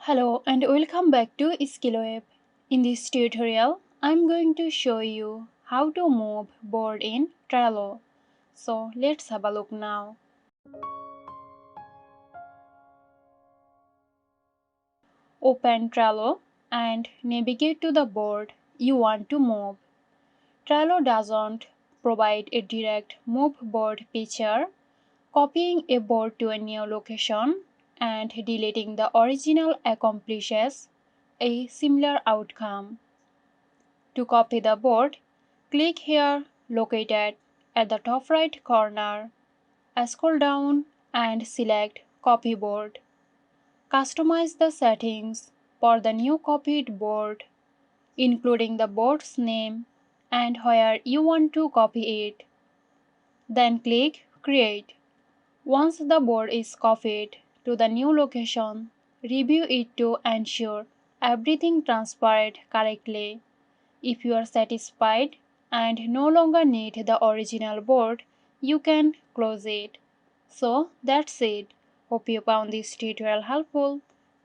Hello and welcome back to SkillWeb. In this tutorial, I'm going to show you how to move board in Trello. So let's have a look now. Open Trello and navigate to the board you want to move. Trello doesn't provide a direct move board feature. Copying a board to a new location and deleting the original accomplishes a similar outcome. To copy the board, click here located at the top right corner. Scroll down and select Copy Board. Customize the settings for the new copied board, including the board's name and where you want to copy it. Then click Create. Once the board is copied to the new location, review it to ensure everything transferred correctly. If you are satisfied and no longer need the original board, you can close it. So that's it. Hope you found this tutorial helpful.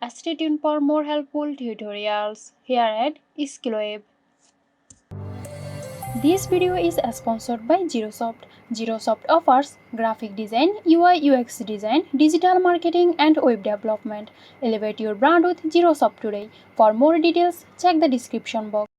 Stay tuned for more helpful tutorials here at SkillWeb. This video is sponsored by Zerosoft. Zerosoft offers graphic design, UI UX design, digital marketing and web development. Elevate your brand with Zerosoft today. For more details, check the description box.